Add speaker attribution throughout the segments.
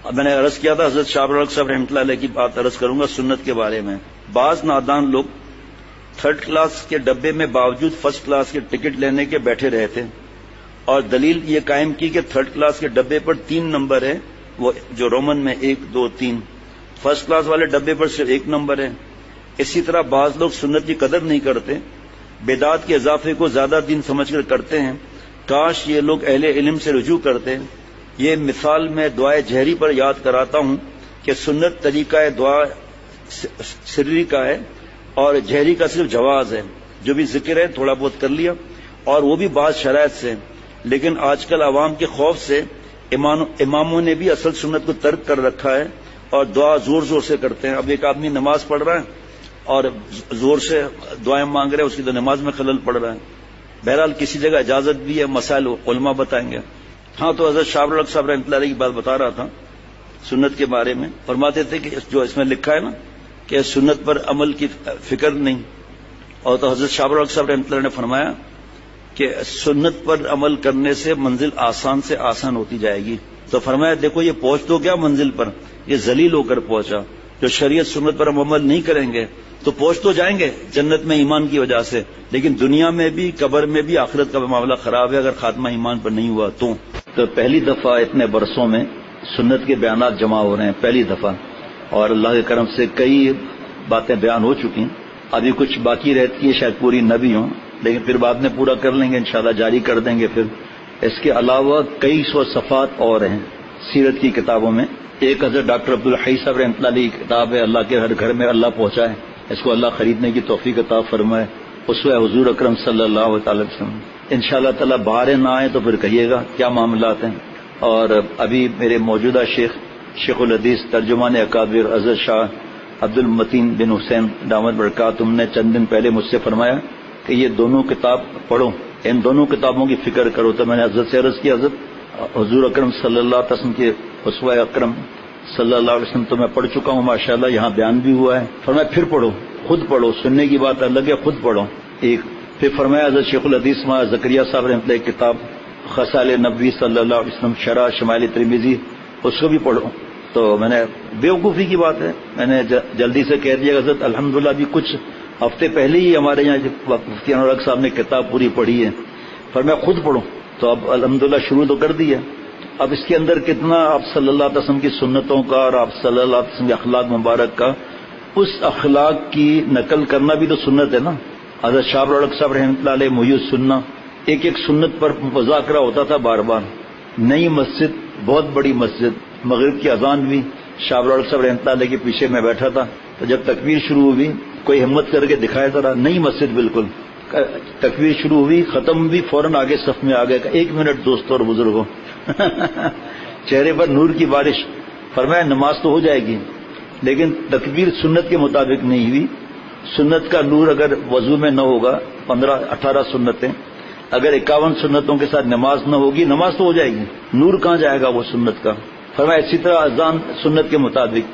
Speaker 1: اب میں نے عرض کیا تھا حضرت شاہ الحق صاحب رحمۃ اللہ علیہ کی بات عرض کروں گا سنت کے بارے میں. بعض نادان لوگ تھرڈ کلاس کے ڈبے میں باوجود فرسٹ کلاس کے ٹکٹ لینے کے بیٹھے رہے تھے اور دلیل یہ قائم کی کہ تھرڈ کلاس کے ڈبے پر 3 نمبر ہے، وہ جو رومن میں 1 2 3، فرسٹ کلاس والے ڈبے پر صرف 1 نمبر ہے. اسی طرح بعض لوگ سنت کی قدر نہیں کرتے، بدعات کے اضافے کو زیادہ دین سمجھ کر کرتے ہیں. کاش یہ لوگ اہل علم سے رجوع کرتے. یہ مثال میں دعائے جہری پر یاد کراتا ہوں کہ سنت طریقہ دعا سری کا ہے اور جہری کا صرف جواز ہے. جو بھی ذکر ہے تھوڑا بہت کر لیا اور وہ بھی بعض شرائط سے. لیکن آج کل عوام کے خوف سے اماموں نے بھی اصل سنت کو ترک کر رکھا ہے اور دعا زور زور سے کرتے ہیں. اب ایک آدمی نماز پڑھ رہا ہے اور زور سے دعائیں مانگ رہے ہیں، اس کی تو نماز میں خلل پڑ رہا ہے. بہرحال کسی جگہ اجازت بھی ہے، مسائل علماء بتائیں گے. ہاں تو حضرت شاہ الحق صاحب رحمۃ اللہ علیہ کی بات بتا رہا تھا سنت کے بارے میں. فرماتے تھے کہ جو اس میں لکھا ہے نا کہ سنت پر عمل کی فکر نہیں، اور تو حضرت شاہ الحق صاحب رحمۃ اللہ نے فرمایا کہ سنت پر عمل کرنے سے منزل آسان سے آسان ہوتی جائے گی. تو فرمایا دیکھو یہ پہنچ تو گیا منزل پر، یہ ذلیل ہو کر پہنچا. جو شریعت سنت پر ہم عمل نہیں کریں گے تو پہنچ تو جائیں گے جنت میں ایمان کی وجہ سے، لیکن دنیا میں بھی قبر میں بھی آخرت کا معاملہ خراب ہے اگر خاتمہ ایمان پر نہیں ہوا تو. پہلی دفعہ اتنے برسوں میں سنت کے بیانات جمع ہو رہے ہیں، پہلی دفعہ، اور اللہ کے کرم سے کئی باتیں بیان ہو چکی ہیں. ابھی کچھ باقی رہتی ہے شاید پوری نہ بھی ہوں، لیکن پھر بعد میں پورا کر لیں گے انشاءاللہ، جاری کر دیں گے. پھر اس کے علاوہ کئی سو صفحات اور ہیں سیرت کی کتابوں میں. ایک حضرت ڈاکٹر عبدالحی صاحب رحمۃ اللہ علیہ کی کتاب ہے اللہ کے ہر گھر میں اللہ پہنچائے، اس کو اللہ خریدنے کی توفیق عطا فرمائے. اسوہ حضور اکرم صلی اللہ تعالی وسلم. انشاءاللہ تعالی باہر نہ آئے تو پھر کہیے گا کیا معاملات ہیں. اور ابھی میرے موجودہ شیخ الحدیث ترجمان اکابر حضرت شاہ عبد المتین بن حسین دامت برکاتہم نے چند دن پہلے مجھ سے فرمایا کہ یہ دونوں کتاب پڑھو، ان دونوں کتابوں کی فکر کرو. تو میں نے حضرت سے عرض کیا حضرت حضور اکرم صلی اللہ علیہ وسلم کے اسوہ اکرم صلی اللہ علیہ وسلم تو میں پڑھ چکا ہوں ماشاءاللہ، یہاں بیان بھی ہوا ہے. فرمایا پھر پڑھو، خود پڑھو، سننے کی بات الگ ہے، خود پڑھو. ایک پھر فرمایا حضرت شیخ الحدیث مولانا زکریہ صاحب رحمۃ اللہ کی کتاب خصال نبوی صلی اللہ علیہ وسلم شرح شمائل ترمذی، اس کو بھی پڑھو. تو میں نے بیوقوفی کی بات ہے، میں نے جلدی سے کہہ دیا حضرت الحمدللہ ابھی کچھ ہفتے پہلے ہی ہمارے یہاں مفتی انور صاحب نے کتاب پوری پڑھی ہے. فرمایا خود پڑھو. تو اب الحمدللہ شروع تو کر دی ہے. اب اس کے اندر کتنا آپ صلی اللہ علیہ وسلم کی سنتوں کا اور آپ صلی اللہ علیہ وسلم کے اخلاق مبارک کا، اس اخلاق کی نقل کرنا بھی تو سنت ہے نا. حضرت شاہ الحق صاحب رحمۃ اللہ علیہ محی السنہ، ایک ایک سنت پر مذاکرہ ہوتا تھا بار بار. نئی مسجد، بہت بڑی مسجد، مغرب کی اذان بھی، شاہ الحق صاحب رحمۃ اللہ علیہ کے پیچھے میں بیٹھا تھا. تو جب تکبیر شروع ہوئی کوئی ہمت کر کے دکھایا ذرا، نئی مسجد بالکل، تکبیر شروع ہوئی ختم بھی فوراً آگے صف میں آ گئے. 1 منٹ دوستوں اور بزرگوں چہرے پر نور کی بارش. فرمایا نماز تو ہو جائے گی لیکن تکبیر سنت کے مطابق نہیں ہوئی. سنت کا نور اگر وضو میں نہ ہوگا، 15-18 سنتیں، اگر 51 سنتوں کے ساتھ نماز نہ ہوگی، نماز تو ہو جائے گی، نور کہاں جائے گا وہ سنت کا. فرمایا اسی طرح اذان سنت کے مطابق،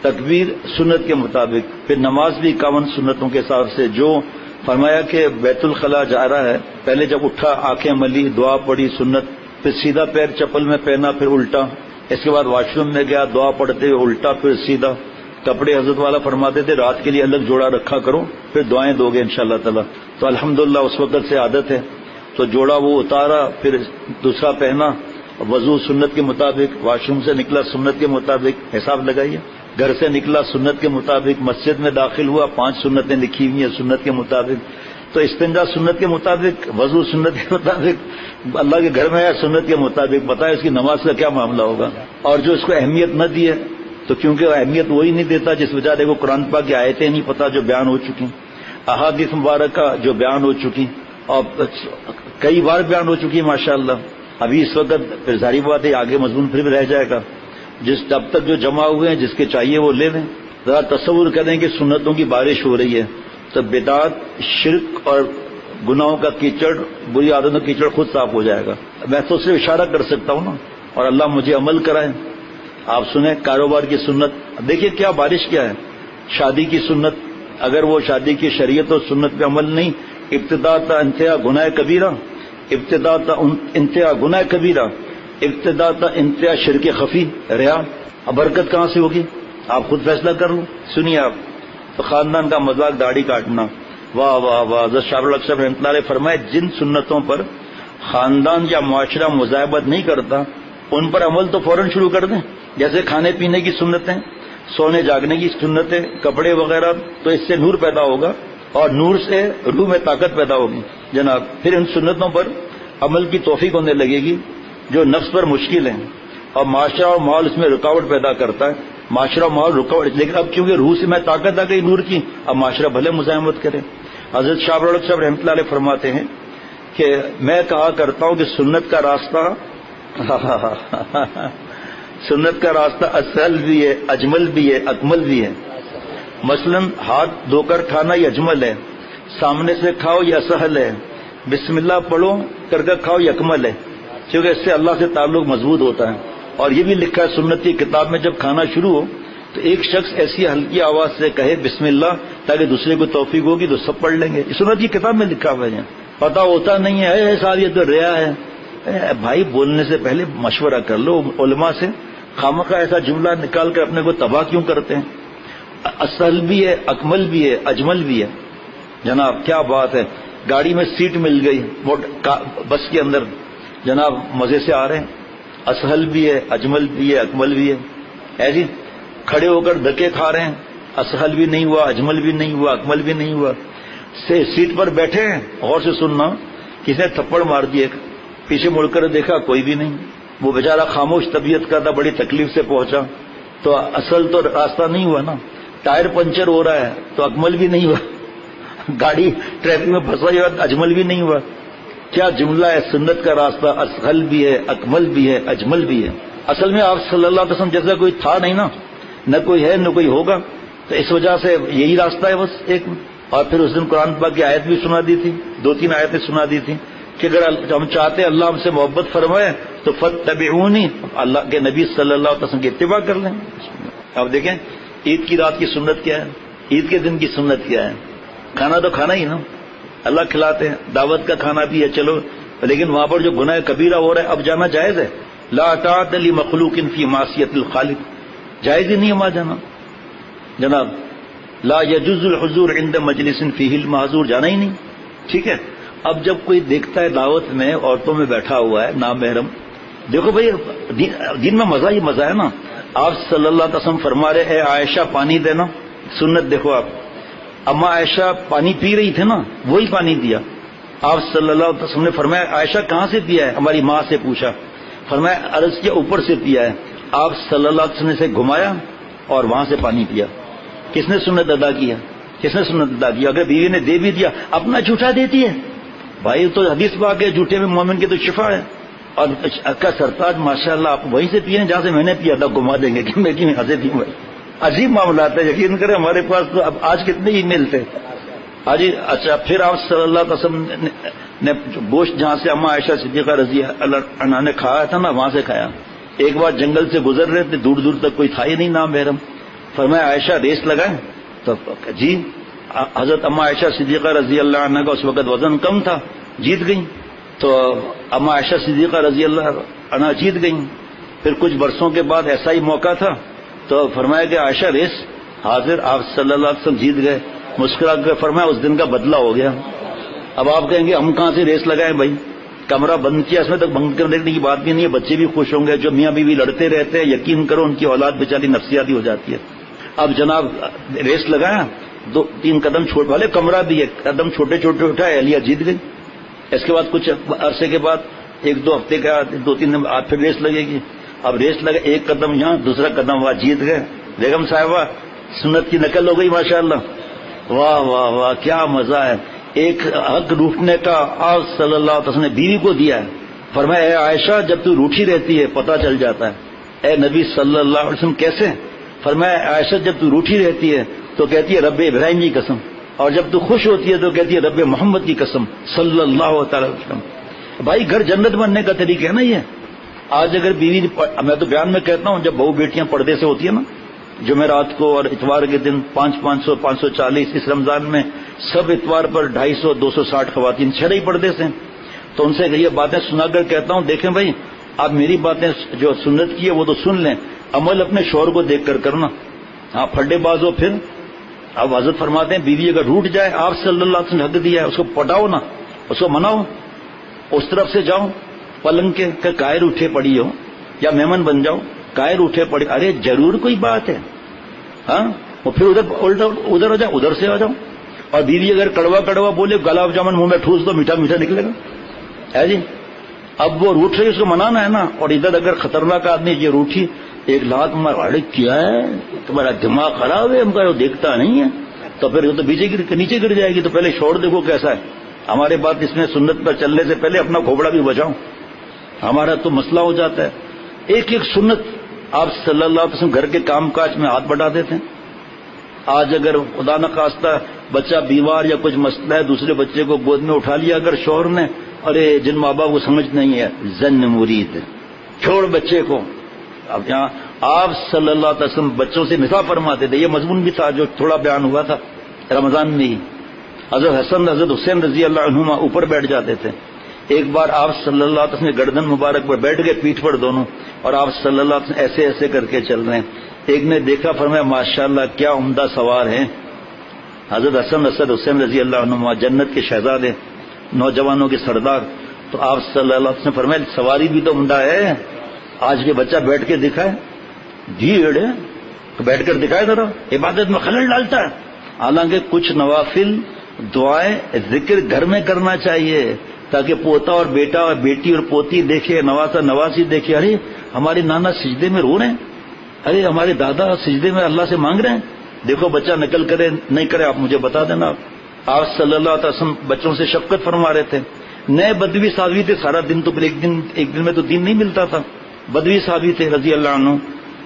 Speaker 1: تکبیر سنت کے مطابق، پھر نماز بھی 51 سنتوں کے حساب سے. جو فرمایا کہ بیت الخلاء جا رہا ہے، پہلے جب اٹھا آنکھیں ملی، دعا پڑھی سنت، پھر سیدھا پیر چپل میں پہنا پھر الٹا، اس کے بعد واش روم میں گیا دعا پڑھتے ہوئے الٹا پھر سیدھا. کپڑے حضرت والا فرماتے تھے رات کے لیے الگ جوڑا رکھا کرو پھر دعائیں دو گے انشاءاللہ تعالی. تو الحمدللہ اس وقت سے عادت ہے. تو جوڑا وہ اتارا پھر دوسرا پہنا، وضو سنت کے مطابق، واش روم سے نکلا سنت کے مطابق، حساب لگائیے. گھر سے نکلا سنت کے مطابق، مسجد میں داخل ہوا 5 سنتیں لکھی ہوئی ہیں سنت کے مطابق. تو استنجا سنت کے مطابق، وضو سنت کے مطابق، اللہ کے گھر میں ہے سنت کے مطابق. بتائیں اس کی نماز کا کیا معاملہ ہوگا. اور جو اس کو اہمیت نہ دی ہے تو کیونکہ اہمیت وہی نہیں دیتا جس بیچارے کو قرآن پاک کی آیتیں نہیں پتہ جو بیان ہو چکی، احادیث مبارکہ جو بیان ہو چکی اور کئی بار بیان ہو چکی ماشاءاللہ. ابھی اس وقت پھر ظاہری بات ہے آگے مضمون پھر بھی رہ جائے گا. جب تک جو جمع ہوئے ہیں جس کے چاہیے وہ لے لیں. ذرا تصور کریں کہ سنتوں کی بارش ہو رہی ہے تو بدعات، شرک اور گناہوں کا کیچڑ، بری عادتوں کا کیچڑ خود صاف ہو جائے گا. میں تو صرف اشارہ کر سکتا ہوں نا، اور اللہ مجھے عمل کرائے. آپ سنیں کاروبار کی سنت، دیکھیے کیا بارش کیا ہے. شادی کی سنت، اگر وہ شادی کی شریعت اور سنت پہ عمل نہیں، ابتدا تا انتہا گناہ کبیرہ، ابتدا تا انتہا گناہ کبیرہ، ابتدا تا انتہا شرک خفی، ریا. اب برکت کہاں سے ہوگی؟ آپ خود فیصلہ کر لو. سنیے آپ، تو خاندان کا مذاق داڑھی کاٹنا، واہ واہ واہ. حضرت شاہ رخ صاحب رحمۃ اللہ علیہ فرمائے جن سنتوں پر خاندان یا معاشرہ مذاہبت نہیں کرتا ان پر عمل تو فوراً شروع کر دیں. جیسے کھانے پینے کی سنتیں، سونے جاگنے کی سنتیں، کپڑے وغیرہ، تو اس سے نور پیدا ہوگا اور نور سے روح میں طاقت پیدا ہوگی جناب. پھر ان سنتوں پر عمل کی توفیق ہونے لگے گی جو نفس پر مشکل ہیں، اور معاشرہ اور ماحول اس میں رکاوٹ پیدا کرتا ہے. معاشرہ اور ماحول رکاوٹ، لیکن اب کیونکہ روح سے میں طاقت آ گئی نور کی، اب معاشرہ بھلے مزاحمت کرے. حضرت شاہ رخ صاحب رحمۃ اللہ علیہ فرماتے ہیں کہ میں کہا کرتا ہوں کہ سنت کا راستہ سنت کا راستہ اسہل بھی ہے، اجمل بھی ہے، اکمل بھی ہے. مثلا ہاتھ دھو کر کھانا یہ اجمل ہے، سامنے سے کھاؤ یہ اسہل ہے، بسم اللہ پڑھو کر کے کھاؤ یہ اکمل ہے، کیونکہ اس سے اللہ سے تعلق مضبوط ہوتا ہے. اور یہ بھی لکھا ہے سنت کی کتاب میں، جب کھانا شروع ہو تو ایک شخص ایسی ہلکی آواز سے کہے بسم اللہ تاکہ دوسرے کو توفیق ہوگی تو سب پڑھ لیں گے. سنت کی کتاب میں لکھا ہوا ہے. پتا ہوتا نہیں ہے صاحب یہ تو ریا ہے. بھائی بولنے سے پہلے مشورہ کر لو علماء سے. خامخواہ ایسا جملہ نکال کر اپنے کو تباہ کیوں کرتے ہیں؟ اصل بھی ہے، اکمل بھی ہے، اجمل بھی ہے جناب. کیا بات ہے، گاڑی میں سیٹ مل گئی بس کے اندر جناب، مزے سے آ رہے ہیں. اسہل بھی ہے، اجمل بھی ہے، اکمل بھی ہے. ایسی کھڑے ہو کر دھکے کھا رہے ہیں، اسہل بھی نہیں ہوا، اجمل بھی نہیں ہوا، اکمل بھی نہیں ہوا. سیٹ پر بیٹھے ہیں، غور سے سننا، کسی نے تھپڑ مار دیا، پیچھے مڑ کر دیکھا کوئی بھی نہیں. وہ بیچارہ خاموش طبیعت کا تھا، بڑی تکلیف سے پہنچا. تو اصل تو راستہ نہیں ہوا نا. ٹائر پنچر ہو رہا ہے تو اکمل بھی نہیں ہوا، گاڑی ٹریفک میں پھنسا ہوا اجمل بھی نہیں ہوا. کیا جملہ ہے، سنت کا راستہ اسہل بھی ہے، اکمل بھی ہے، اجمل بھی ہے. اصل میں آپ صلی اللہ علیہ وسلم جیسا کوئی تھا نہیں نا، نہ کوئی ہے نہ کوئی ہوگا، تو اس وجہ سے یہی راستہ ہے بس ایک. اور پھر اس دن قرآن پاک کی آیت بھی سنا دی تھی، 2-3 آیتیں سنا دی تھی کہ اگر ہم چاہتے اللہ ہم سے محبت فرمائے تو فاتبعونی، اللہ کے نبی صلی اللہ علیہ وسلم کی اتباع کر لیں. اب دیکھیں عید کی رات کی سنت کیا ہے، عید کے دن کی سنت کیا ہے. کھانا تو کھانا ہی نا، اللہ کھلاتے ہیں، دعوت کا کھانا بھی ہے چلو، لیکن وہاں پر جو گناہ کبیرہ ہو رہا ہے اب جانا جائز ہے. لا طاعت لمخلوق فی معصیت الخالق، جائز ہی نہیں وہاں جانا جناب. لا يجوز الحضور عند مجلس فیہ المعذور، جانا ہی نہیں. ٹھیک ہے. اب جب کوئی دیکھتا ہے دعوت میں عورتوں میں بیٹھا ہوا ہے نامحرم، دیکھو بھائی دین میں مزہ ہی مزہ ہے نا. آپ صلی اللہ علیہ وسلم فرما رہے اے عائشہ پانی دینا. سنت دیکھو آپ، اما عائشہ پانی پی رہی تھے نا، وہی پانی دیا. آپ صلی اللہ علیہ وسلم نے فرمایا عائشہ کہاں سے پیا ہے؟ ہماری ماں سے پوچھا. فرمایا عرض کے اوپر سے پیا ہے. آپ صلی اللہ علیہ وسلم نے سے گھمایا اور وہاں سے پانی پیا. کس نے سنت ادا کیا؟ کس نے سنت ادا کیا؟ اگر بیوی نے دے بھی دیا اپنا جھوٹا دیتی ہے. بھائی تو حدیث پاک ہے جھوٹے میں مومن کی تو شفا ہے. اور کا سرتاج ماشاء اللہ آپ وہیں سے پیے جہاں سے میں نے پیا تھا، گھما دیں گے کہ میں کیوں ہنسے تھی. عجیب معاملات ہے، یقین کریں ہمارے پاس تو اب آج کتنے ای میل تھے. اچھا پھر آپ صلی اللہ علیہ وسلم نے گوشت جہاں سے اما عائشہ صدیقہ رضی اللہ عنہا نے کھایا تھا نا وہاں سے کھایا. ایک بار جنگل سے گزر رہے تھے، دور دور تک کوئی تھا ہی نہیں نام محرم. فرمایا عائشہ ریس لگائیں؟ تو جی. حضرت اما عائشہ صدیقہ رضی اللہ عنہ کا اس وقت وزن کم تھا، جیت گئیں. تو اما عائشہ صدیقہ رضی اللہ عنہ جیت گئیں. پھر کچھ برسوں کے بعد ایسا ہی موقع تھا تو فرمایا کہ عائشہ ریس حاضر. آپ صلی اللہ علیہ وسلم جیت گئے. مسکرا کر فرمایا اس دن کا بدلہ ہو گیا. اب آپ کہیں گے ہم کہاں سے ریس لگائیں بھائی، کمرہ بند کیا، اس میں تک بند کر دینے کی بات بھی نہیں ہے. بچے بھی خوش ہوں گے. جو میاں بیوی لڑتے رہتے ہیں یقین کرو ان کی اولاد بیچاری نفسیاتی ہو جاتی ہے. اب جناب ریس لگایا، 2-3 قدم چھوٹ والے کمرہ بھی ہے، قدم چھوٹے چھوٹے اٹھائے، اہلیہ جیت گئی. اس کے بعد کچھ عرصے کے بعد 1-2 ہفتے کا 2-3 دن بعد پھر ریس لگے گی. اب ریس لگا، ایک قدم یہاں دوسرا قدم وہاں، جیت گئے. بیگم صاحبہ سنت کی نقل ہو گئی ماشاءاللہ. واہ واہ واہ کیا مزہ ہے. ایک حق روٹنے کا آپ صلی اللہ علیہ وسلم نے بیوی کو دیا ہے. فرمایا اے عائشہ جب تو روٹھی رہتی ہے پتہ چل جاتا ہے. اے نبی صلی اللہ علیہ وسلم کیسے؟ فرمایا عائشہ جب تو روٹھی رہتی ہے تو کہتی ہے رب ابراہیم کی قسم، اور جب تو خوش ہوتی ہے تو کہتی ہے رب محمد کی قسم صلی اللہ تعالی وسلم. بھائی گھر جنت بننے کا طریقہ ہے نا یہ. آج اگر بیوی، میں تو بیان میں کہتا ہوں جب بہو بیٹیاں پردے سے ہوتی ہیں نا، جمعرات کو اور اتوار کے دن 500 540، اس رمضان میں سب اتوار پر 250 260 خواتین شرعی پردے سے، تو ان سے یہ باتیں سنا کر کہتا ہوں دیکھیں بھائی آپ میری باتیں جو سنت کی ہے وہ تو سن لیں، عمل اپنے شوہر کو دیکھ کر کرنا. ہاں پھڈے باز ہو پھر. اب حضرت فرماتے ہیں بیوی اگر روٹ جائے, آپ صلی اللہ علیہ وسلم نے حق دیا ہے, اس کو پٹاؤ نا, اس کو مناؤ, اس طرف سے جاؤ پلنگ کے کہ قائر اٹھے پڑی ہو, یا مہمان بن جاؤ, قائر اٹھے پڑی, ارے ضرور کوئی بات ہے. ہاں وہ پھر ادھر ہو جاؤ, ادھر سے آ جاؤ. اور بیوی اگر کڑوا کڑوا بولے, گلاب جامن منہ میں ٹھوس دو, میٹھا میٹھا نکلے گا ہے جی. اب وہ روٹ رہی, اس کو منانا ہے نا. اور ادھر اگر خطرناک آدمی یہ روٹھی, ایک لات مار, ارے کیا ہے تمہارا دماغ خراب ہے, ہم کا دیکھتا نہیں ہے, تو پھر تو نیچے گر جائے گی. تو پہلے شوہر دیکھو کیسا ہے. ہمارے بات اس میں سنت پر چلنے سے پہلے اپنا کھوپڑا بھی بچاؤ, ہمارا تو مسئلہ ہو جاتا ہے. ایک ایک سنت آپ صلی اللہ علیہ وسلم گھر کے کام کاج میں ہاتھ بٹا دیتے ہیں. آج اگر خدا نخواستہ بچہ بیمار یا کچھ مسئلہ ہے, دوسرے بچے کو گود میں اٹھا لیا اگر شوہر نے, ارے جن ماں باپ کو سمجھ نہیں ہے, زن مرید, چھوڑ بچے کو. اب یہاں آپ صلی اللہ علیہ وسلم بچوں سے مثال فرماتے تھے. یہ مضمون بھی تھا جو تھوڑا بیان ہوا تھا رمضان میں ہی. حضرت حسن حضرت حسین رضی اللہ عنہما اوپر بیٹھ جاتے تھے. ایک بار آپ صلی اللہ علیہ وسلم گردن مبارک پر بیٹھ گئے, پیٹھ پر دونوں, اور آپ صلی اللہ علیہ وسلم ایسے ایسے کر کے چل رہے ہیں. ایک نے دیکھا, فرمایا ماشاءاللہ کیا عمدہ سوار ہیں. حضرت حسن حضرت حسین رضی اللہ عنہما جنت کے شہزادے, نوجوانوں کے سردار. تو آپ صلی اللہ علیہ وسلم فرمایا سواری بھی تو عمدہ ہے, آج کے بچہ بیٹھ کے دکھائے. بھیڑ بیٹھ کر دکھائے ذرا, عبادت میں خلل ڈالتا ہے. حالانکہ کچھ نوافل دعائیں ذکر گھر میں کرنا چاہیے, تاکہ پوتا اور بیٹا اور بیٹی اور پوتی دیکھے, نواسا نواسی دیکھے, ارے ہمارے نانا سجدے میں رو رہے ہیں, ارے ہمارے دادا سجدے میں اللہ سے مانگ رہے ہیں. دیکھو بچہ نقل کرے نہیں کرے آپ مجھے بتا دینا. آپ صلی اللہ علیہ وسلم بچوں سے شفقت فرما رہے تھے. نئے بدوی صحابی تھے, سارا دن تو ایک دن میں تو دین نہیں ملتا تھا. بدوی صحابی تھے رضی اللہ عنہ.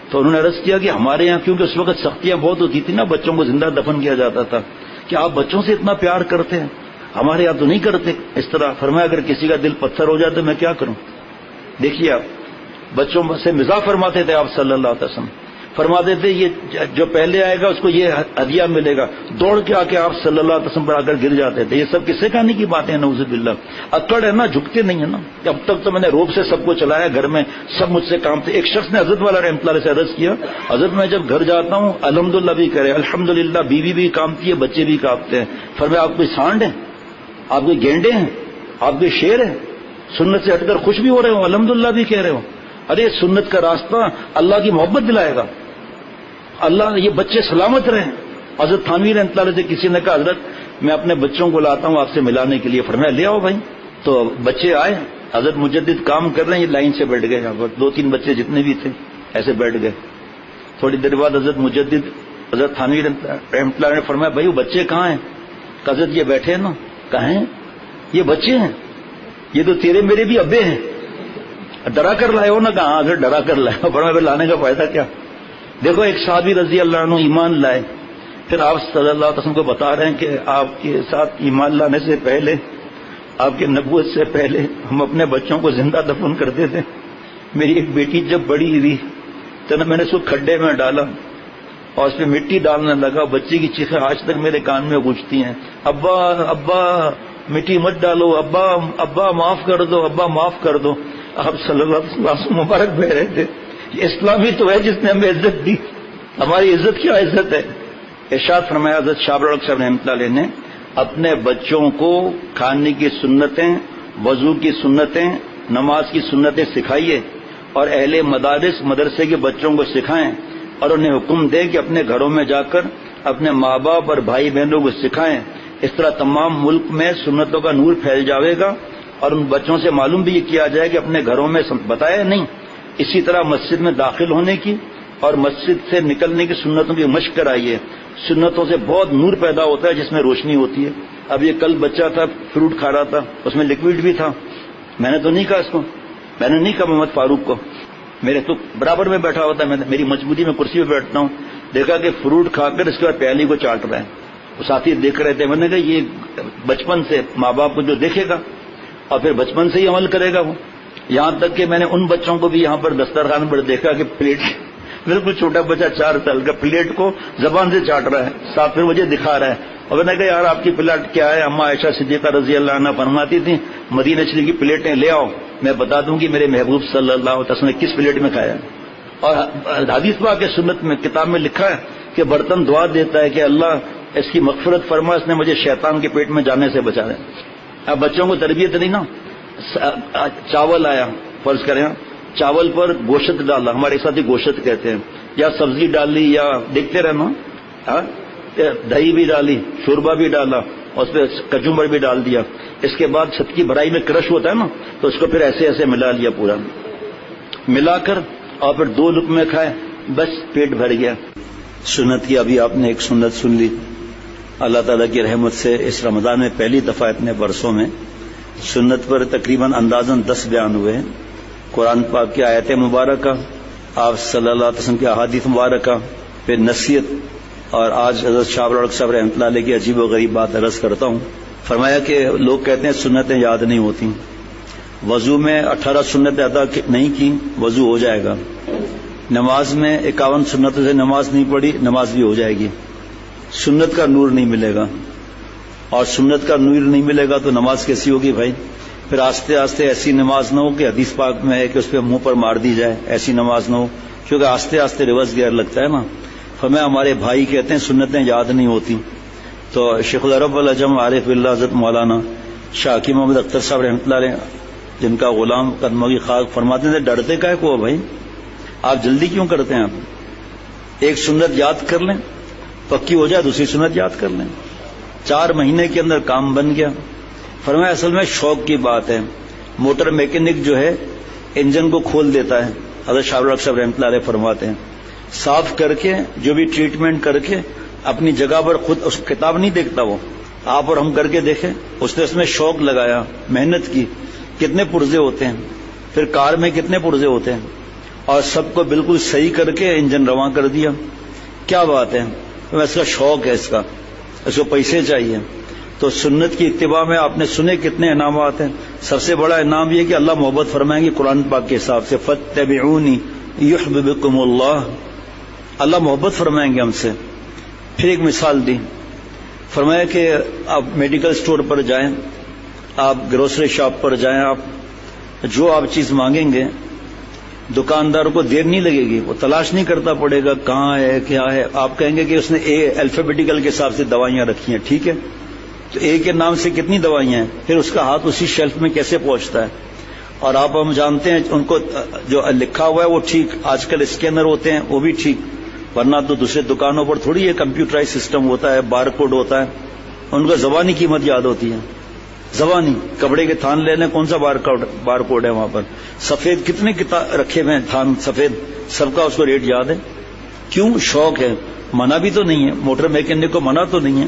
Speaker 1: تو انہوں نے عرض کیا کہ ہمارے یہاں کیونکہ اس وقت سختیاں بہت ہوتی تھی نا, بچوں کو زندہ دفن کیا جاتا تھا, کہ آپ بچوں سے اتنا پیار کرتے ہیں, ہمارے یہاں تو نہیں کرتے اس طرح. فرمایا اگر کسی کا دل پتھر ہو جائے تو میں کیا کروں. دیکھیے آپ بچوں سے مزاح فرماتے تھے آپ صلی اللہ علیہ وسلم. فرماتے تھے یہ جو پہلے آئے گا اس کو یہ ہدیہ ملے گا. دوڑ کے آ کے آپ صلی اللہ علیہ وسلم پر آ کر گر جاتے تھے. یہ سب کسے کہانی کی باتیں ہیں, نعوذ باللہ. اکڑ ہے نا, جھکتے نہیں ہے نا. اب تک تو میں نے روب سے سب کو چلایا, گھر میں سب مجھ سے کام تھے. ایک شخص نے حضرت والا رحمۃ اللہ سے عرض کیا, حضرت میں جب گھر جاتا ہوں الحمدللہ بھی کرے, الحمدللہ بیوی بھی کامتی ہے, بچے بھی کامتے ہیں. فرمایا آپ کوئی سانڈ ہیں, آپ کوئی گینڈے ہیں, آپ کوئی شیر ہیں, سنت سے ہٹ کر خوش بھی ہو رہے ہو, الحمدللہ بھی کہہ رہے ہو. ارے سنت کا راستہ اللہ کی محبت دلائے گا, اللہ یہ بچے سلامت رہیں. حضرت تھانوی رحمۃ اللہ سے کسی نے کہا حضرت میں اپنے بچوں کو لاتا ہوں آپ سے ملانے کے لیے. فرمایا لے آؤ بھائی. تو بچے آئے, حضرت مجدد کام کر رہے ہیں, یہ لائن سے بیٹھ گئے. یہاں پر 2-3 بچے جتنے بھی تھے ایسے بیٹھ گئے. تھوڑی دیر بعد حضرت مجدد حضرت تھانوی رحمۃ اللہ نے فرمایا بھائی وہ بچے کہاں ہیں. حضرت یہ بیٹھے ہیں نا. کہاں ہیں یہ بچے ہیں, یہ تو تیرے میرے بھی ابے ہیں, ڈرا کر لائے ہو نا. کہاں حضرت ڈرا کر لائے. فرمایا لانے کا فائدہ کیا. دیکھو ایک صحابی رضی اللہ عنہ ایمان لائے, پھر آپ صلی اللہ علیہ وسلم کو بتا رہے ہیں کہ آپ کے ساتھ ایمان لانے سے پہلے, آپ کے نبوت سے پہلے ہم اپنے بچوں کو زندہ دفن کرتے تھے. میری ایک بیٹی جب بڑی ہوئی تو میں نے اس کو کھڈے میں ڈالا اور اس پہ مٹی ڈالنے لگا. بچی کی چیخیں آج تک میرے کان میں گونجتی ہیں, ابا ابا مٹی مت ڈالو, ابا ابا معاف کر دو, ابا معاف کر دو. آپ صلی اللہ علیہ وسلم مبارک بہ رہے تھے. اسلامی تو ہے جس نے ہمیں عزت دی, ہماری عزت کیا عزت ہے. ارشاد فرمایا حضرت شاہ الحق صاحب رحمۃ اللہ علیہ نے اپنے بچوں کو کھانے کی سنتیں, وضو کی سنتیں, نماز کی سنتیں سکھائیے, اور اہل مدارس مدرسے کے بچوں کو سکھائیں, اور انہیں حکم دیں کہ اپنے گھروں میں جا کر اپنے ماں باپ اور بھائی بہنوں کو سکھائیں. اس طرح تمام ملک میں سنتوں کا نور پھیل جاوے گا, اور ان بچوں سے معلوم بھی یہ کیا جائے کہ اپنے گھروں میں بتایا نہیں. اسی طرح مسجد میں داخل ہونے کی اور مسجد سے نکلنے کی سنتوں کی مشق کرائیے. سنتوں سے بہت نور پیدا ہوتا ہے جس میں روشنی ہوتی ہے. اب یہ کل بچہ تھا, فروٹ کھا رہا تھا, اس میں لکوڈ بھی تھا. میں نے تو نہیں کہا اس کو, میں نے نہیں کہا محمد فاروق کو, میرے تو برابر میں بیٹھا ہوتا ہے, میری مجبوری میں کرسی پہ بیٹھتا ہوں. دیکھا کہ فروٹ کھا کر اس کے بعد پیالی کو چاٹ رہا ہے. وہ ساتھی دیکھ رہے تھے. میں نے کہا یہ بچپن سے ماں باپ کو جو دیکھے گا اور پھر بچپن سے ہی عمل کرے گا وہ. یہاں تک کہ میں نے ان بچوں کو بھی یہاں پر دسترخوان پر دیکھا کہ پلیٹ, بالکل چھوٹا بچہ 4 سال کا, پلیٹ کو زبان سے چاٹ رہا ہے, ساتھ پھر مجھے دکھا رہا ہے. اور میں نے کہا یار آپ کی پلیٹ کیا ہے. اما عائشہ صدیقہ رضی اللہ عنہ فرماتی تھی مدینہ شریف کی پلیٹیں لے آؤ, میں بتا دوں گی میرے محبوب صلی اللہ علیہ وسلم نے کس پلیٹ میں کھایا. اور حدیث پاک کے سنت میں کتاب میں لکھا ہے کہ برتن دعا دیتا ہے کہ اللہ اس کی مغفرت فرما، اس نے مجھے شیطان کے پیٹ میں جانے سے بچایا۔ اب بچوں کو تربیت نہیں نا، چاول آیا فرض کریں، چاول پر گوشت ڈالا، ہمارے ساتھ ہی گوشت کہتے ہیں، یا سبزی ڈالی، یا دیکھتے رہنا، دہی بھی ڈالی، شوربا بھی ڈالا، اور اس پہ کچمبر بھی ڈال دیا، اس کے بعد چھت کی بھرائی میں کرش ہوتا ہے نا، تو اس کو پھر ایسے ایسے ملا لیا، پورا ملا کر اور پھر 2 لقمے کھائے، بس پیٹ بھر گیا۔ سنت کی ابھی آپ نے ایک سنت سن لی، اللہ تعالیٰ کی رحمت سے اس رمضان میں پہلی دفعہ اتنے برسوں میں سنت پر تقریباً اندازاً 10 بیان ہوئے ہیں۔ قرآن پاک کی آیت مبارکہ، آپ صلی اللہ علیہ وسلم کی احادیث مبارکہ، پھر نصیحت، اور آج حضرت شاہ ابوالحق صاحب رحمۃ اللہ علیہ کی عجیب و غریب بات عرض کرتا ہوں۔ فرمایا کہ لوگ کہتے ہیں سنتیں یاد نہیں ہوتی، وضو میں 18 سنتیں ادا نہیں کی وضو ہو جائے گا، نماز میں 51 سنتوں سے نماز نہیں پڑھی نماز بھی ہو جائے گی، سنت کا نور نہیں ملے گا، اور سنت کا نور نہیں ملے گا تو نماز کیسی ہوگی بھائی؟ پھر آستے آستے ایسی نماز نہ ہو کہ حدیث پاک میں ہے کہ اس پہ منہ پر مار دی جائے، ایسی نماز نہ ہو، کیونکہ آستے آستے ریورس گیئر لگتا ہے نا۔ فرمایا ہمارے بھائی کہتے ہیں سنتیں یاد نہیں ہوتی، تو شیخ العرب العجم عارف باللہ حضرت مولانا شاہ حکیم محمد اختر صاحب رحمۃ اللہ علیہ، جن کا غلام قدموں کی خاک، فرماتے تھے ڈرتے کا ہے کو بھائی، آپ جلدی کیوں کرتے ہیں؟ آپ ایک سنت یاد کر لیں، پکی ہو جائے دوسری سنت یاد کر لیں، 4 مہینے کے اندر کام بن گیا۔ فرمایا اصل میں شوق کی بات ہے، موٹر میکینک جو ہے انجن کو کھول دیتا ہے، حضرت شاہ ابوالحق صاحب رحمۃ اللہ علیہ فرماتے ہیں صاف کر کے جو بھی ٹریٹمنٹ کر کے اپنی جگہ پر خود، اس کتاب نہیں دیکھتا وہ، آپ اور ہم کر کے دیکھیں، اس نے اس میں شوق لگایا، محنت کی، کتنے پرزے ہوتے ہیں، پھر کار میں کتنے پرزے ہوتے ہیں، اور سب کو بالکل صحیح کر کے انجن رواں کر دیا، کیا بات ہے؟ اس کا شوق ہے، اس کو پیسے چاہیے۔ تو سنت کی اتباع میں آپ نے سنے کتنے انعامات ہیں، سب سے بڑا انعام یہ کہ اللہ محبت فرمائیں گے قرآن پاک کے حساب سے، فاتبعونی یحببکم اللہ، اللہ محبت فرمائیں گے ہم سے۔ پھر ایک مثال دی، فرمایا کہ آپ میڈیکل سٹور پر جائیں، آپ گروسری شاپ پر جائیں، آپ جو آپ چیز مانگیں گے دکاندار کو دیر نہیں لگے گی، وہ تلاش نہیں کرتا پڑے گا کہاں ہے کیا ہے، آپ کہیں گے کہ اس نے الفابیٹیکل کے حساب سے دوائیاں رکھی ہیں، ٹھیک ہے، تو اے کے نام سے کتنی دوائیاں ہیں، پھر اس کا ہاتھ اسی شیلف میں کیسے پہنچتا ہے، اور آپ ہم جانتے ہیں ان کو جو لکھا ہوا ہے وہ ٹھیک، آج کل اسکینر ہوتے ہیں وہ بھی ٹھیک، ورنہ تو دوسرے دکانوں پر تھوڑی یہ کمپیوٹرائز سسٹم ہوتا ہے، بار کوڈ ہوتا ہے، ان کو زبانی قیمت یاد ہوتی ہے، زبانی کپڑے کے تھان لینے کون سا بار کوڈ ہے وہاں پر، سفید کتنے رکھے ہوئے ہیں تھان سفید، سب کا اس کو ریٹ یاد ہے، کیوں؟ شوق ہے، منع بھی تو نہیں ہے، موٹر میکینک کو منع تو نہیں ہے،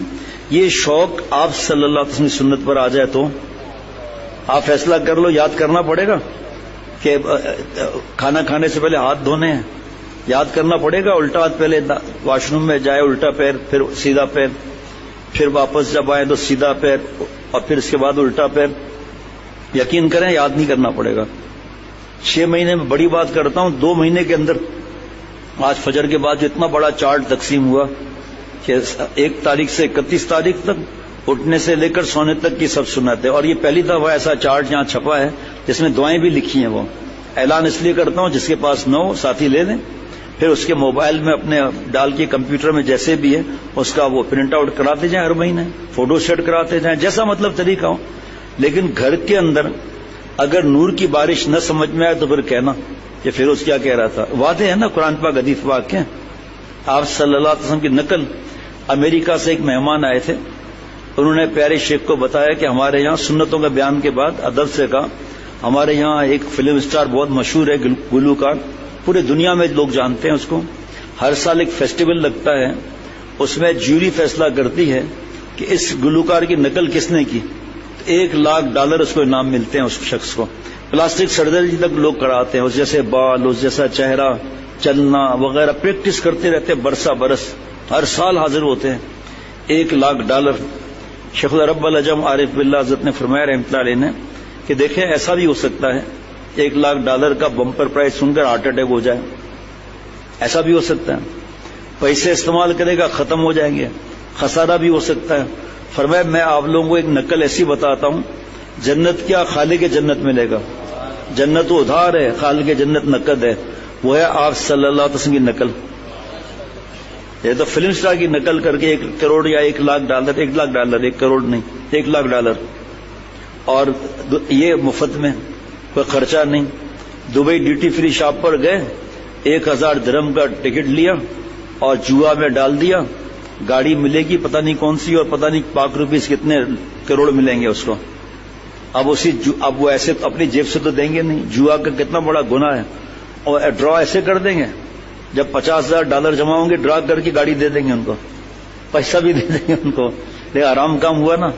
Speaker 1: یہ شوق آپ صلی اللہ علیہ وسلم کی سنت پر آ جائے تو آپ فیصلہ کر لو، یاد کرنا پڑے گا کہ کھانا کھانے سے پہلے ہاتھ دھونے ہیں، یاد کرنا پڑے گا، الٹا ہاتھ پہلے واش روم میں جائے الٹا پیر، پھر سیدھا پیر، پھر واپس جب آئے تو سیدھا پیر، اور پھر اس کے بعد الٹا پیر، یقین کریں یاد نہیں کرنا پڑے گا۔ 6 مہینے میں بڑی بات کرتا ہوں، 2 مہینے کے اندر آج فجر کے بعد جو اتنا بڑا چارٹ تقسیم ہوا کہ 1 تاریخ سے 31 تاریخ تک اٹھنے سے لے کر سونے تک کی سب سنت ہے، اور یہ پہلی دفعہ ایسا چارٹ یہاں چھپا ہے جس میں دعائیں بھی لکھی ہیں، وہ اعلان اس لیے کرتا ہوں جس کے پاس نہ ہو ساتھی لے لیں، پھر اس کے موبائل میں اپنے ڈال کے کمپیوٹر میں جیسے بھی ہے اس کا وہ پرنٹ آؤٹ کراتے جائیں، ہر مہینے فوٹو سیٹ کراتے جائیں، جیسا مطلب طریقہ ہو، لیکن گھر کے اندر اگر نور کی بارش نہ سمجھ میں آئے تو پھر کہنا کہ فیروز کیا کہہ رہا تھا، واضح ہے نا قرآن پاک حدیث پاک کے۔ آپ صلی اللہ علیہ وسلم کی نقل، امریکہ سے ایک مہمان آئے تھے، انہوں نے پیارے شیخ کو بتایا کہ ہمارے یہاں سنتوں کا بیان کے بعد ادب سے کہا، ہمارے یہاں ایک فلم اسٹار بہت مشہور ہے، گلوکار، پورے دنیا میں لوگ جانتے ہیں اس کو، ہر سال ایک فیسٹیول لگتا ہے، اس میں جیوری فیصلہ کرتی ہے کہ اس گلوکار کی نقل کس نے کی، $1,00,000 اس کو انعام ملتے ہیں، اس شخص کو پلاسٹک سرجری تک لوگ کراتے ہیں، اس جیسے بال، اس جیسا چہرہ، چلنا وغیرہ پریکٹس کرتے رہتے ہیں، برسا برس ہر سال حاضر ہوتے ہیں، $1,00,000۔ شیخ العرب العجم عارف باللہ حضرت نے فرمایا رحمۃ اللہ علیہ نے کہ دیکھیں ایسا بھی ہو سکتا ہے $1,00,000 کا بمپر پرائز سن کر ہارٹ اٹیک ہو جائے، ایسا بھی ہو سکتا ہے، پیسے استعمال کرے گا ختم ہو جائیں گے، خسارہ بھی ہو سکتا ہے۔ فرمایا میں آپ لوگوں کو ایک نقل ایسی بتاتا ہوں، جنت کیا خالق جنت ملے گا، جنت ادھار ہے، خالق جنت نقد ہے، وہ ہے آپ صلی اللہ علیہ وسلم کی نقل. یہ تو فلم سٹار کی نقل کر کے 1 کروڑ یا 1 لاکھ ڈالر، 1 لاکھ ڈالر، 1 کروڑ نہیں، 1 لاکھ ڈالر، اور یہ مفت میں، کوئی خرچہ نہیں. دبئی ڈیوٹی فری شاپ پر گئے، 1000 درہم کا ٹکٹ لیا اور جوا میں ڈال دیا، گاڑی ملے گی پتہ نہیں کون سی، اور پتہ نہیں پاک روپیز کتنے کروڑ ملیں گے اس کو. اب وہ ایسے اپنی جیب سے تو دیں گے نہیں، جوا کا کتنا بڑا گناہ ہے. اور ڈرا ایسے کر دیں گے، جب $50,000 جمع ہوں گے ڈرا کر کے گاڑی دے دیں گے ان کو، پیسہ بھی دے دیں گے ان کو. لیکن آرام کام ہوا نا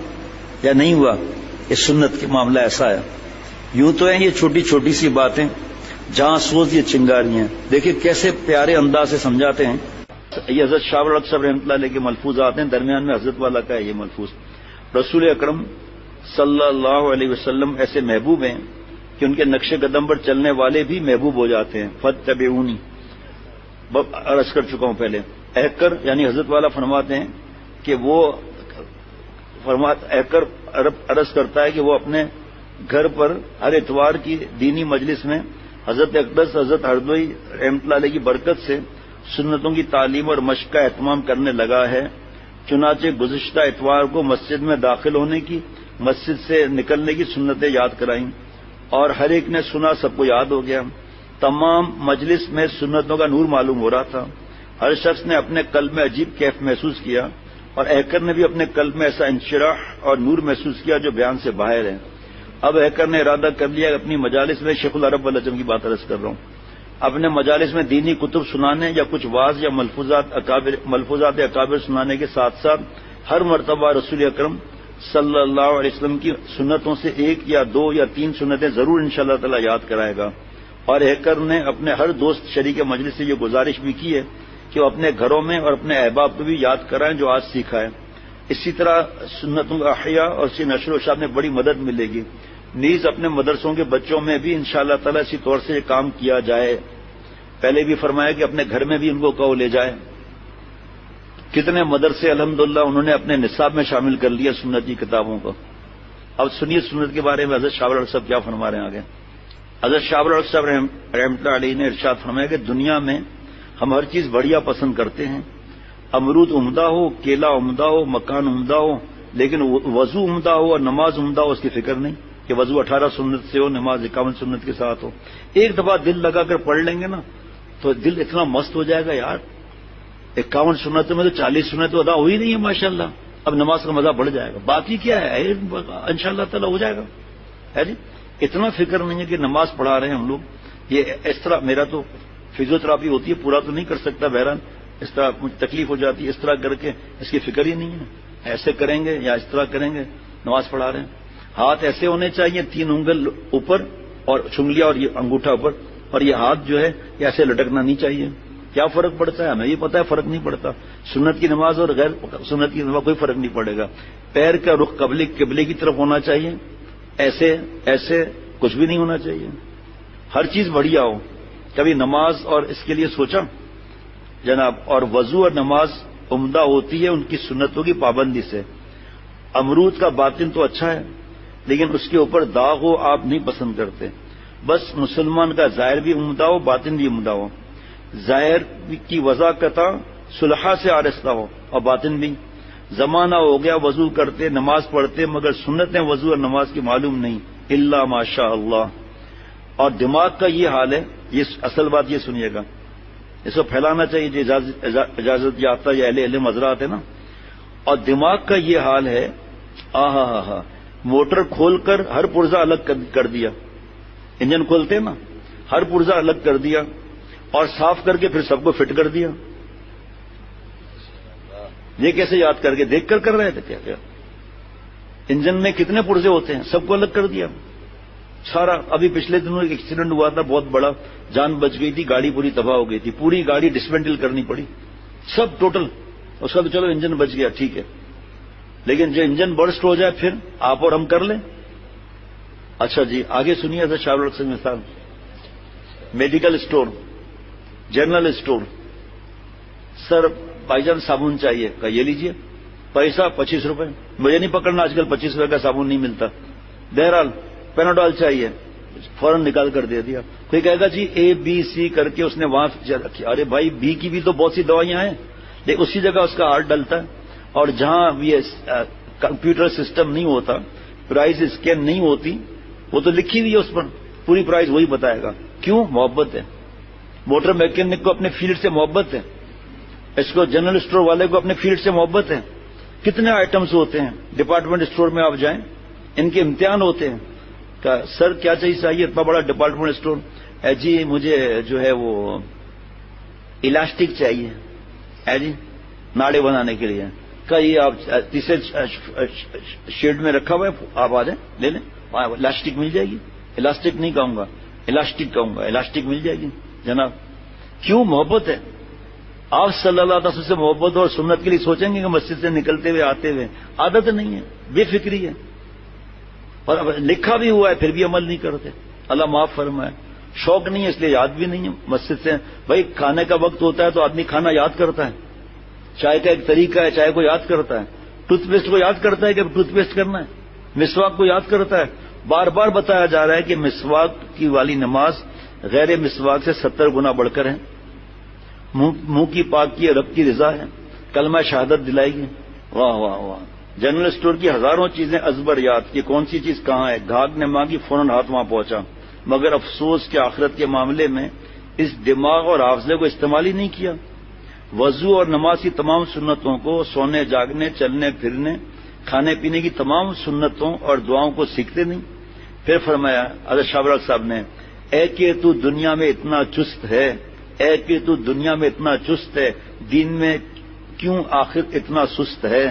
Speaker 1: یا نہیں ہوا؟ یہ سنت کے معاملہ ایسا ہے. یوں تو ہیں یہ چھوٹی چھوٹی سی باتیں، جہاں سوچ یہ چنگاریاں. دیکھیں کیسے پیارے انداز سے سمجھاتے ہیں. یہ حضرت شاہ الحق صاحب رحمۃ اللہ علیہ کے ملفوظات ہیں، درمیان میں حضرت والا کا ہے یہ ملفوظ. رسول اکرم صلی اللہ علیہ وسلم ایسے محبوب ہیں کہ ان کے نقش قدم پر چلنے والے بھی محبوب ہو جاتے ہیں. فاتبعونی عرض کر چکا ہوں پہلے. احکر یعنی حضرت والا فرماتے ہیں کہ وہ احکر عرض کرتا ہے کہ وہ اپنے گھر پر ہر اتوار کی دینی مجلس میں حضرت اقدس حضرت ہردوئی رحمۃ اللہ علیہ کی برکت سے سنتوں کی تعلیم اور مشق کا اہتمام کرنے لگا ہے. چنانچہ گزشتہ اتوار کو مسجد میں داخل ہونے کی، مسجد سے نکلنے کی سنتیں یاد کرائیں، اور ہر ایک نے سنا، سب کو یاد ہو گیا. تمام مجلس میں سنتوں کا نور معلوم ہو رہا تھا. ہر شخص نے اپنے قلب میں عجیب کیف محسوس کیا، اور احکر نے بھی اپنے قلب میں ایسا انشراح اور نور محسوس کیا جو بیان سے باہر ہے. اب احکر نے ارادہ کر لیا کہ اپنی مجالس میں شیخ العرب والعجم کی بات عرض کر رہا ہوں، اپنے مجالس میں دینی کتب سنانے یا کچھ واعظ یا ملفوظات اکابر سنانے کے ساتھ ساتھ ہر مرتبہ رسول اکرم صلی اللہ علیہ وسلم کی سنتوں سے 1 یا 2 یا 3 سنتیں ضرور انشاءاللہ تعالی یاد کرائے گا. اور احکر نے اپنے ہر دوست شریک مجلس سے یہ گزارش بھی کی ہے کہ وہ اپنے گھروں میں اور اپنے احباب کو بھی یاد کرائیں جو آج سیکھا ہے. اسی طرح سنتوں کا احیاء اور اس کی نشر و اشاعت میں بڑی مدد ملے گی. نیز اپنے مدرسوں کے بچوں میں بھی انشاءاللہ تعالی اسی طور سے یہ کام کیا جائے. پہلے بھی فرمایا کہ اپنے گھر میں بھی ان کو کہو لے جائے. کتنے مدرسے الحمدللہ انہوں نے اپنے نصاب میں شامل کر لیا سنت کی کتابوں کو. اب سنیے سنت کے بارے میں حضرت شاہ الحق صاحب کیا فرما رہے ہیں آگے. حضرت شاہ الحق صاحب رحمۃ اللہ علیہ نے ارشاد فرمایا کہ دنیا میں ہم ہر چیز بڑھیا پسند کرتے ہیں. امرود عمدہ ہو، کیلا عمدہ ہو، مکان عمدہ ہو، لیکن وضو عمدہ ہو اور نماز عمدہ ہو اس کی فکر نہیں کہ وضو 18 سنت سے ہو، نماز 51 سنت کے ساتھ ہو. ایک دفعہ دل لگا کر پڑھ لیں گے نا تو دل اتنا مست ہو جائے گا یار. 51 سنتوں میں تو 40 سنتیں ادا ہوئی نہیں ہے ماشاءاللہ. اب نماز کا مزہ بڑھ جائے گا. باقی کیا ہے انشاءاللہ تعالی ہو جائے گا. ہے جی اتنا فکر نہیں ہے کہ نماز پڑھا رہے ہیں ہم لوگ. یہ اس طرح میرا تو فزیوتھراپی ہوتی ہے، پورا تو نہیں کر سکتا، بہرحال اس طرح مجھے تکلیف ہو جاتی ہے. اس طرح کر کے اس کی فکر ہی نہیں ہے. ایسے کریں گے یا اس طرح کریں گے نماز پڑھا رہے ہیں. ہاتھ ایسے ہونے چاہیے، 3 انگل اوپر اور چنگلیاں اور یہ انگوٹھا اوپر، اور یہ ہاتھ جو ہے یہ ایسے لٹکنا نہیں چاہیے. کیا فرق پڑتا ہے؟ ہمیں یہ پتا ہے فرق نہیں پڑتا. سنت کی نماز اور غیر سنت کی نماز کوئی فرق نہیں پڑے گا. پیر کا رخ قبلے کی طرف ہونا چاہیے، ایسے کچھ بھی نہیں ہونا چاہیے. ہر چیز بڑھیا ہو. کبھی نماز اور اس کے لیے سوچا جناب؟ اور وضو اور نماز عمدہ ہوتی ہے ان کی سنتوں کی پابندی سے. امرود کا باطن تو اچھا ہے لیکن اس کے اوپر داغ ہو آپ نہیں پسند کرتے. بس مسلمان کا ظاہر بھی عمدہ ہو، باطن بھی عمدہ ہو. ظاہر کی وضاحت صلحہ سے آرستہ ہو اور باطن بھی. زمانہ ہو گیا وضو کرتے نماز پڑھتے مگر سنتیں وضو اور نماز کی معلوم نہیں الا ماشاء اللہ. اور دماغ کا یہ حال ہے، یہ اصل بات یہ سنیے گا، اس کو پھیلانا چاہیے جو اجازت یافتہ یا اہل علم حضرات ہے نا. اور دماغ کا یہ حال ہے، موٹر کھول کر ہر پرزہ الگ کر دیا. انجن کھولتے نا، ہر پرزہ الگ کر دیا اور صاف کر کے پھر سب کو فٹ کر دیا. یہ کیسے یاد کر کے دیکھ کر رہے تھے کیا؟ انجن میں کتنے پرزے ہوتے ہیں، سب کو الگ کر دیا سارا. ابھی پچھلے دنوں ایک ایکسیڈنٹ ہوا تھا بہت بڑا، جان بچ گئی تھی، گاڑی پوری تباہ ہو گئی تھی، پوری گاڑی ڈسمینٹل کرنی پڑی سب ٹوٹل. اس کا تو چلو انجن بچ گیا ٹھیک ہے، لیکن جو انجن برسٹ ہو جائے پھر آپ اور ہم کر لیں. اچھا جی آگے سنیے حضرت شاہ الحق سے مثال. Medical store, general store. Sir بھائی جان صابن چاہیے، کہ یہ لیجئے. پیسہ 25 روپے. مجھے نہیں پکڑنا آج کل 25 روپے کا صابن نہیں ملتا. بہرحال پیناڈول چاہیے، فوراً نکال کر دے دیا. کوئی کہے گا جی اے بی سی کر کے اس نے وہاں رکھی. ارے بھائی بی کی بھی تو بہت سی دوائیاں ہیں، لیکن اسی جگہ اس کا آر ڈلتا ہے. اور جہاں یہ کمپیوٹر سسٹم نہیں ہوتا، پرائز اسکین نہیں ہوتی، وہ تو لکھی ہوئی ہے اس پر، پوری پرائز وہی بتائے گا. کیوں؟ محبت ہے. موٹر میکینک کو اپنے فیلڈ سے محبت ہے، اس کو جنرل اسٹور والے کو اپنے فیلڈ سے محبت ہے. کتنے آئٹمز ہوتے ہیں ڈپارٹمنٹ اسٹور میں، آپ جائیں ان کے امتحان ہوتے ہیں. سر کیا چاہیے؟ اتنا بڑا ڈپارٹمنٹ اسٹور. جی مجھے جو ہے وہ الاسٹک چاہیے جی ناڑے بنانے کے لیے. کہ یہ آپ تیسرے شیڈ میں رکھا ہوا ہے، آپ آ جائیں لے لیں، الاسٹک مل جائے گی. الاسٹک نہیں کہوں گا، الاسٹک کہوں گا. الاسٹک مل جائے گی جناب. کیوں؟ محبت ہے. آپ صلی اللہ علیہ وسلم سے محبت اور سنت کے لیے سوچیں گے کہ مسجد سے نکلتے ہوئے آتے ہوئے عادت نہیں ہے، بے فکری ہے، اور لکھا بھی ہوا ہے پھر بھی عمل نہیں کرتے. اللہ معاف فرمائے. شوق نہیں ہے اس لیے یاد بھی نہیں ہے مسجد سے. بھائی کھانے کا وقت ہوتا ہے تو آدمی کھانا یاد کرتا ہے، چائے کا ایک طریقہ ہے، چائے کو یاد کرتا ہے. ٹوتھ پیسٹ کو یاد کرتا ہے کہ ٹوتھ پیسٹ کرنا ہے. مسواک کو یاد کرتا ہے. بار بار بتایا جا رہا ہے کہ مسواک کی والی نماز غیر مسواک سے 70 گنا بڑھ کر ہے. منہ کی پاک کی رب کی رضا ہے. کلمہ شہادت دلائے گی. واہ واہ واہ. جنرل اسٹور کی ہزاروں چیزیں ازبر یاد کہ کون سی چیز کہاں ہے. گھاگ نے مانگی فوراً ہاتھ وہاں پہنچا. مگر افسوس کہ آخرت کے معاملے میں اس دماغ اور حافظے کو استعمال ہی نہیں کیا. وضو اور نماز کی تمام سنتوں کو، سونے جاگنے چلنے پھرنے کھانے پینے کی تمام سنتوں اور دعاؤں کو سیکھتے نہیں. پھر فرمایا حضرت شاہ برق صاحب نے، اے کہ تو دنیا میں اتنا چست ہے، اے کہ تو دنیا میں اتنا چست ہے، دین میں کیوں آخر اتنا سست ہے.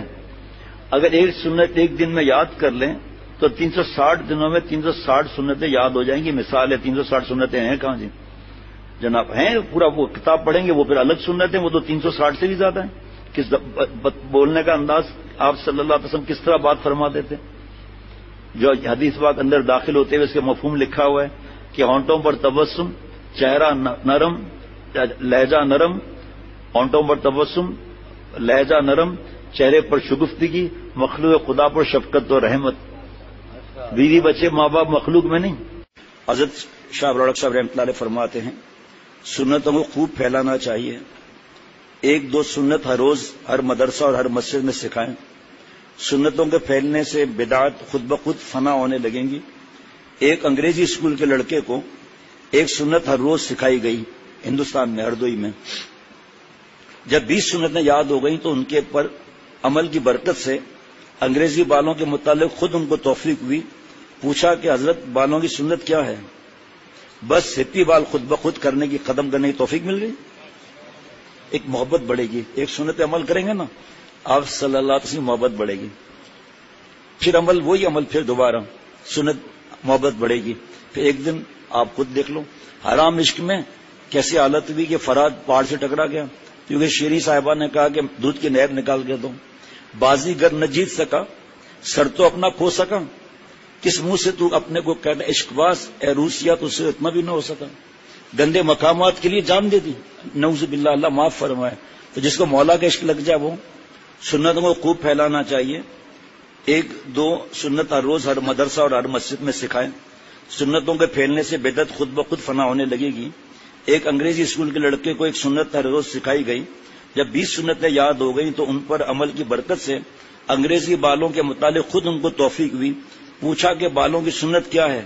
Speaker 1: اگر ایک سنت ایک دن میں یاد کر لیں تو 360 دنوں میں 360 سنتیں یاد ہو جائیں گی. مثال ہے 360 سنتیں ہیں کہاں جی جناب؟ ہیں. پورا وہ کتاب پڑھیں گے وہ پھر الگ سنتیں، وہ تو 360 سے بھی زیادہ ہیں. کس بولنے کا انداز آپ صلی اللہ علیہ وسلم کس طرح بات فرما دیتے. جو حدیث پاک اندر داخل ہوتے ہوئے اس کے مفہوم لکھا ہوا ہے کہ ہونٹوں پر تبسم، چہرہ نرم، لہجہ نرم. ہونٹوں پر تبسم، لہجہ نرم، چہرے پر شگفتگی، مخلوق خدا پر شفقت و رحمت. بیوی بچے ماں باپ مخلوق میں نہیں. حضرت شاہ برق صاحب رحمۃ اللہ علیہ فرماتے ہیں سنتوں کو خوب پھیلانا چاہیے. 1-2 سنت ہر روز ہر مدرسہ اور ہر مسجد میں سکھائیں. سنتوں کے پھیلنے سے بدعت خود بخود فنا ہونے لگیں گی. ایک انگریزی اسکول کے لڑکے کو ایک سنت ہر روز سکھائی گئی ہندوستان میں ہردوئی میں. جب 20 سنتیں یاد ہو گئیں تو ان کے پر عمل کی برکت سے انگریزی بالوں کے متعلق خود ان کو توفیق ہوئی. پوچھا کہ حضرت بالوں کی سنت کیا ہے؟ بس ہپی بال خود بخود کرنے کی ختم کرنے کی توفیق مل گئی. ایک محبت بڑھے گی. ایک سنت عمل کریں گے نا آپ صلی اللہ علیہ وسلم، محبت بڑھے گی. پھر عمل وہی عمل، پھر دوبارہ سنت، محبت بڑھے گی. پھر ایک دن آپ خود دیکھ لو حرام عشق میں کیسی حالت ہوئی کہ فرات پہاڑ سے ٹکرا گیا کیونکہ شیری صاحبہ نے کہا کہ دودھ کی نہر نکال کے دو. بازی گر نہ جیت سکا، سر تو اپنا کھو سکا. کس منہ سے تو اپنے کو کہتا عشق باز، اے روسیا تو اسے اتنا بھی نہ ہو سکا. گندے مقامات کے لیے جان دے دی. نعوذ باللہ، اللہ معاف فرمائے. تو جس کو مولا کا عشق لگ جائے وہ سنتوں کو خوب پھیلانا چاہیے. 1-2 سنت ہر روز ہر مدرسہ اور ہر مسجد میں سکھائیں. سنتوں کے پھیلنے سے بدعت خود بخود فنا ہونے لگے گی. ایک انگریزی اسکول کے لڑکے کو ایک سنت ہر روز سکھائی گئی. جب 20 سنتیں یاد ہو گئیں تو ان پر عمل کی برکت سے انگریزی بالوں کے متعلق خود ان کو توفیق ہوئی. پوچھا کہ بالوں کی سنت کیا ہے؟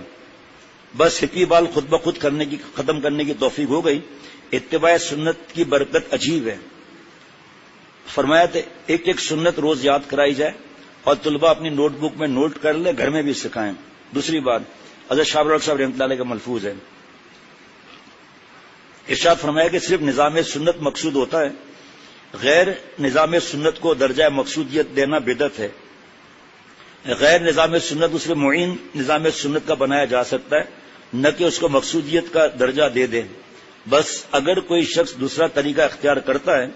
Speaker 1: بس ہپی بال خود بخود کرنے کی ختم کرنے کی توفیق ہو گئی. اتباع سنت کی برکت عجیب ہے. فرمایا تھا ایک سنت روز یاد کرائی جائے اور طلباء اپنی نوٹ بک میں نوٹ کر لیں، گھر میں بھی سکھائیں. دوسری بات حضرت شاہ برق صاحب رحمۃ اللہ علیہ کا ملفوظ ہے، ارشاد فرمایا کہ صرف نظام سنت مقصود ہوتا ہے، غیر نظام سنت کو درجہ مقصودیت دینا بدعت ہے. غیر نظام سنت اس معین نظام سنت کا بنایا جا سکتا ہے، نہ کہ اس کو مقصودیت کا درجہ دے دے. بس اگر کوئی شخص دوسرا طریقہ اختیار کرتا ہے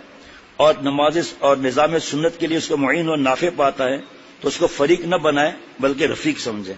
Speaker 1: اور نماز اور نظام سنت کے لیے اس کو معین اور نافع پاتا ہے تو اس کو فریق نہ بنائے بلکہ رفیق سمجھے.